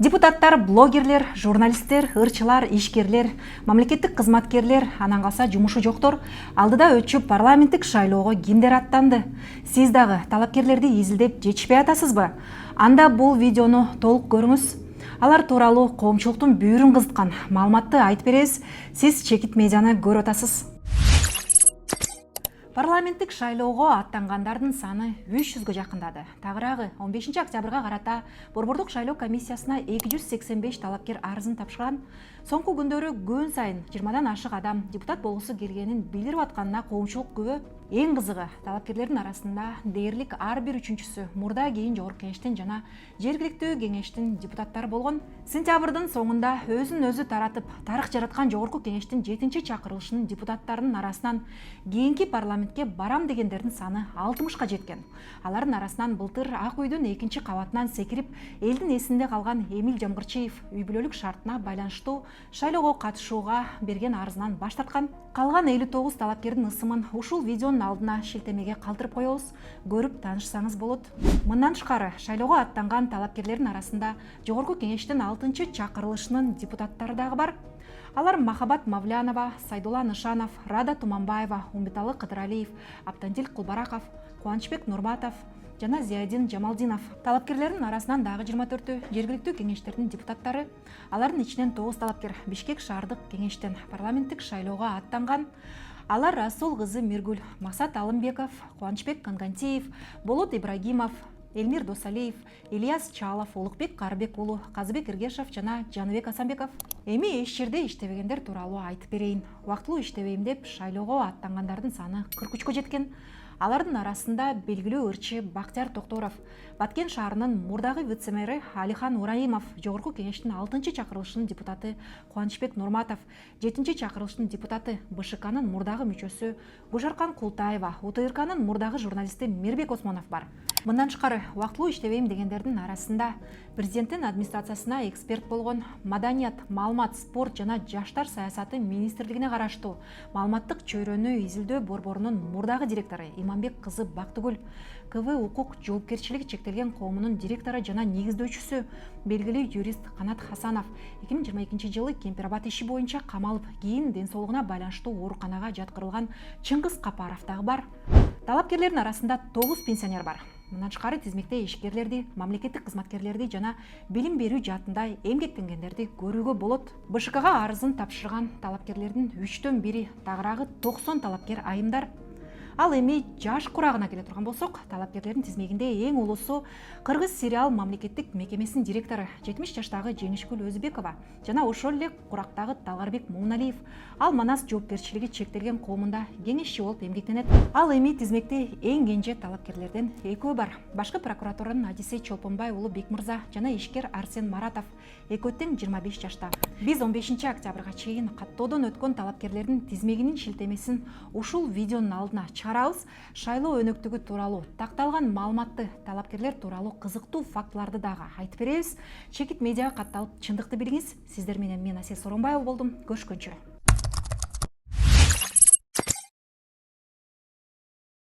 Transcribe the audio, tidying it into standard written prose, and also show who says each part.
Speaker 1: Депутаттар, блогерлер, журналисттер, ырчылар, ишкерлер, мамлекеттик кызматкерлер, анан калса жумушу жоктор алдыда өтчү парламенттик шайлоого кимдер аттанды? Сиз дагы талапкерлерди изилдеп жетишпей атасызбы? Анда бул видеону толук көрүңүз. Алар тууралуу коомчулуктун бүйүрүн кызыткан маалыматты айтып беребиз. Сиз Чекит медианы көрүп атасыз. Парламенттик шайлоого аттангандардын саны 300гө жакындады. Тагыраагы 15 октябрга карата Борбордук шайлоо комиссиясына 285 талапкер арызын тапшырган. Соңку күндөрү күн сайын 20дан ашык адам депутат болгусу келгенин билдирип атканына коомчулук күбө. Эң кызыгы, талапкерлердин арасында дээрлик ар бир үчүнчүсү мурда кийин жогорку кеңештин жана жергиликтүү кеңештин депутаттары болгон. Сентябрдын соңунда өзүн өзү таратып, тарых жараткан жогорку кеңештин 7-чакырылышынын депутаттарынын арасынан кийинки парламентке барам дегендердин саны 60ка жеткен. Алардын арасынан былтыр Ак үйдүн 2-кабатынан секирип, элдин эсинде калган Эмиль Жамгырчиев үй бүлөлүк шартына байланыштуу шайлоого катышууга берген арызынан баш тарткан. Калган 59 талапкердин ысымын ушул видеонун алдына шилтемеге калтырып коебуз. Көрүп таанышсаңыз болот. Мындан тышкары шайлоого аттанган талапкерлердин арасында жогорку кеңештин 6-чакырылышынын депутаттары дагы бар. Алар Махабат Мавлянова, Сайдулла Нышанов, Рада Туманбаева, Умбеталы Кыдыралиев, Аптандил Кулбараков, Кубанычбек Нурматов жана Зиядин Жамалдинов. Талапкерлердин арасынан дагы 24 жергиликтүү кеңештердин депутаттары. Алардын ичинен 9 талапкер Бишкек шаардык кеңештен парламенттик шайлоого аттанган. Алар Расул кызы Миргүл, Максат Алымбеков, Кубанычбек Кангантиев, Болот Ибрагимов, Элмир Досалиев, Ильяс Чалов, Улукбек Карбек уулу, Казыбек Иргешев жана Жаныбек Асанбеков. Эми эч жерде иштебегендер тууралуу айтып берейин. Убактылуу иштебейм деп шайлоого аттангандардын саны 43кө жеткен. Алардын арасында белгилүү ырчы Бактияр Токторов, Баткен шаарынын мурдагы вице-мэри Алихан Ураимов, жогорку кеңештин 6-чакырылышынын депутаты Кубанычбек Нурматов, 7-чакырылыштын депутаты БШКнын мурдагы мүчөсү Гужаркан Култаева, УТРКнын мурдагы журналисти Мирбек Осмонов бар. Мындан тышкары убактылуу иштебейм дегендердин арасында президенттин администрациясына эксперт болгон Маданият, маалымат, спорт жана жаштар саясаты министрлигине караштуу маалыматтык чөйрөнү изилдөө борборунун мурдагы директору Иманбек кызы Бактыгүл, КВ укук жоопкерчилиги чектелген коомунун директору жана негиздөөчүсү белгилүү юрист Канат Хасанов 2022 жылы Кемпирабад иши боюнча камалып, кийин ден соолугуна байланыштуу ооруканага жаткырылган Чыңгыз Капаров дагы бар. Талапкерлердин арасында 9 пенсионер бар. Мындан тышкары тизмекте ишкерлерди, мамлекеттик кызматкерлерди жана билим берүү жаатында эмгектенгендерди көрүүгө болот. БШКга арызын тапшырган талапкерлердин 3төн 1 тагыраагы 90 талапкер айымдар. Ал эми жаш курагына келе турган болсок, талапкерлердин тизмегинде эң улуусу Кыргыз сериал мамлекеттик мекемесинин директору 70 жаштагы Женишгүл Өзбекова жана ошол эле курактагы Талгарбек Муналиев. Ал Манас жоопкерчилиги чектелген коомунда кеңешчи болуп эмгектенет. Ал эми тизмекте эң кенже талапкерлерден экөө бар. Башкы прокуратуранын Адисей Чолпонбай уулу Бекмырза жана ишкер Арсен Маратов экөө тең 25 жашта. Биз 15 октябрга чейин каттоодон өткөн талапкерлердин тизмегинин шилтемесин ушул видеонун алдына чыгарабыз. Шайлоо өнөктүгү тууралуу такталган маалыматты, талапкерлер тууралуу кызыктуу фактыларды дагы айтып беребиз. Чекит медиага катталып чындыкты билиңиз. Сиздер менен мен Асель Соронбаева болдум. Көрүшкөнчө.